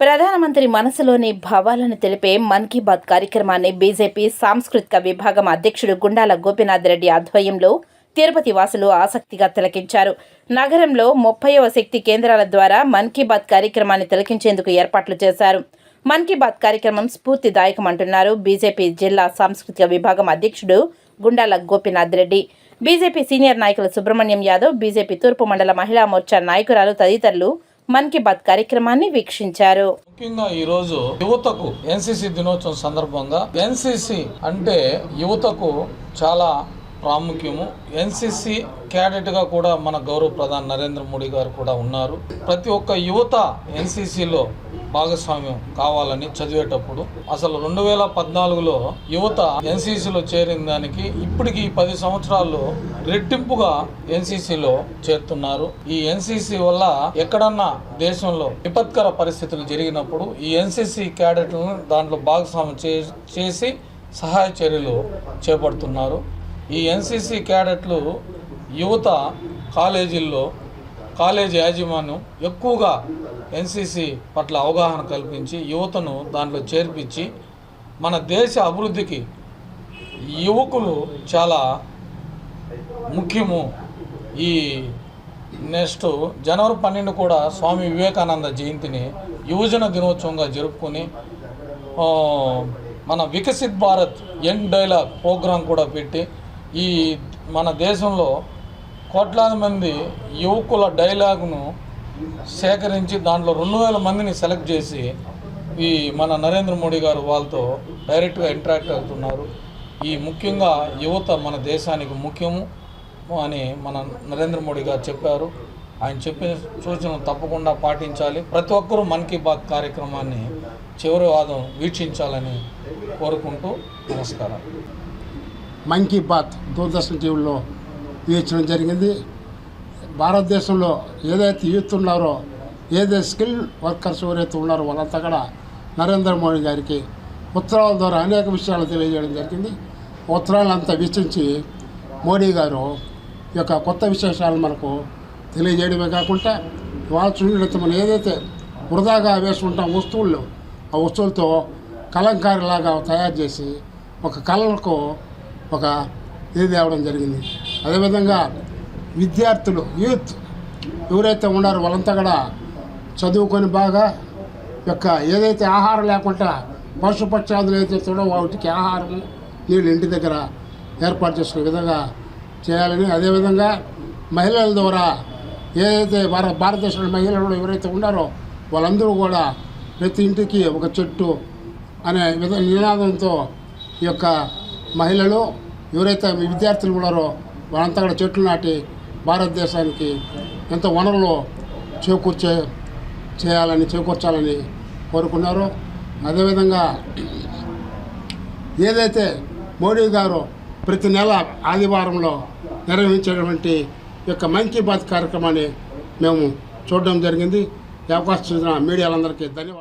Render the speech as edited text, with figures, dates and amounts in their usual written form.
ప్రధానమంత్రి మనసులోని భావాలను తెలిపే మన్ కీ బాత్ కార్యక్రమాన్ని బీజేపీ సాంస్కృతిక విభాగం అధ్యక్షుడు గుండాల గోపీనాథ్ రెడ్డి ఆధ్వర్యంలో తిరుపతి వాసులు ఆసక్తిగా తిలకించారు. నగరంలో 30వ శక్తి కేంద్రాల ద్వారా మన్ కీ బాత్ కార్యక్రమాన్ని తిలకించేందుకు ఏర్పాట్లు చేశారు. మన్ కీ బాత్ కార్యక్రమం స్ఫూర్తిదాయకమంటున్నారు బీజేపీ జిల్లా సాంస్కృతిక విభాగం అధ్యక్షుడు గుండాల గోపీనాథ్ రెడ్డి. బీజేపీ సీనియర్ నాయకులు సుబ్రహ్మణ్యం యాదవ్, బీజేపీ తూర్పు మండల మహిళా మోర్చా నాయకురాలు తదితరులు మన్ కీ బాత్ కార్యక్రమాన్ని వీక్షించారు. ముఖ్యంగా ఈ రోజు యువతకు ఎన్సీసీ దినోత్సవం సందర్భంగా ఎన్సీసీ అంటే యువతకు చాలా ప్రాముఖ్యము. ఎన్సీసీ క్యాడెట్ గా కూడా మన గౌరవ ప్రధాని నరేంద్ర మోడీ గారు కూడా ఉన్నారు. ప్రతి ఒక్క యువత ఎన్సీసీలో భాగస్వామ్యం కావాలని చదివేటప్పుడు అసలు 2014లో యువత ఎన్సీసీలో చేరిన దానికి ఇప్పటికి 10 సంవత్సరాల్లో రెట్టింపుగా ఎన్సీసీలో చేరుతున్నారు. ఈ ఎన్సీసీ వల్ల ఎక్కడన్నా దేశంలో విపత్కర పరిస్థితులు జరిగినప్పుడు ఈ ఎన్సీసీ క్యాడెట్లను దాంట్లో భాగస్వామ్యం చేసి సహాయ చర్యలు చేపడుతున్నారు. ఈ ఎన్సీసీ క్యాడెట్లు యువత కాలేజీల్లో కాలేజీ యాజమాన్యం ఎక్కువగా ఎన్సీసీ పట్ల అవగాహన కల్పించి యువతను దాంట్లో చేర్పించి మన దేశ అభివృద్ధికి యువకులు చాలా ముఖ్యము. ఈ నెక్స్ట్ జనవరి 12 కూడా స్వామి వివేకానంద జయంతిని యువజన దినోత్సవంగా జరుపుకొని మన Viksit Bharat young dialogue program కూడా పెట్టి ఈ మన దేశంలో కోట్లాది మంది యువకుల డైలాగును సేకరించి దాంట్లో 2000 మందిని సెలెక్ట్ చేసి ఈ మన నరేంద్ర మోడీ గారు వాళ్ళతో డైరెక్ట్గా ఇంటరాక్ట్ అవుతున్నారు. ఈ ముఖ్యంగా యువత మన దేశానికి ముఖ్యము అని మన నరేంద్ర మోడీ గారు చెప్పారు. ఆయన చెప్పిన సూచనలు తప్పకుండా పాటించాలి. ప్రతి ఒక్కరూ మన్ కీ బాత్ కార్యక్రమాన్ని చివరి వాదం వీక్షించాలని కోరుకుంటూ నమస్కారం. మన్ కీ బాత్ దూరదర్శన్ టీవీలో వీక్షించడం జరిగింది. భారతదేశంలో ఏదైతే యూత్ ఉన్నారో, ఏదైతే స్కిల్ వర్కర్స్ ఎవరైతే ఉన్నారో వాళ్ళంతా కూడా నరేంద్ర మోడీ గారికి ఉత్తరాల ద్వారా అనేక విషయాలు తెలియజేయడం జరిగింది. ఉత్తరాలంతా వీక్షించి మోడీ గారు యొక్క కొత్త విశేషాలు మనకు తెలియజేయడమే కాకుండా వాళ్ళు చూడటం మనం ఏదైతే వృధాగా వేసుకుంటాం వస్తువుల్లో, ఆ వస్తువులతో కలంకారీలాగా తయారు చేసి ఒక కళలకు ఒక ఇది తేవడం జరిగింది. అదేవిధంగా విద్యార్థులు యూత్ ఎవరైతే ఉన్నారో వాళ్ళంతా కూడా చదువుకొని బాగా యొక్క ఏదైతే ఆహారం లేకుండా పశుపక్షాదులు ఏదైతే చూడో వాటికి ఆహారం నీళ్ళు ఇంటి దగ్గర ఏర్పాటు చేసుకునే విధంగా చేయాలని, అదేవిధంగా మహిళల ద్వారా ఏదైతే భారతదేశంలో మహిళలు ఎవరైతే ఉన్నారో వాళ్ళందరూ కూడా ప్రతి ఇంటికి ఒక చెట్టు అనే నినాదంతో ఈ యొక్క మహిళలు ఎవరైతే విద్యార్థులు ఉన్నారో వాళ్ళంతా కూడా చెట్లు నాటి భారతదేశానికి ఎంత వనరులు చేకూర్చాలని కోరుకున్నారు. అదేవిధంగా ఏదైతే మోడీ గారు ప్రతి నెల ఆదివారంలో నిర్వహించేటువంటి యొక్క మన్ కీ బాత్ కార్యక్రమాన్ని మేము చూడడం జరిగింది. ఈ అవకాశం ఇచ్చిన మీడియాలందరికీ ధన్యవాదాలు.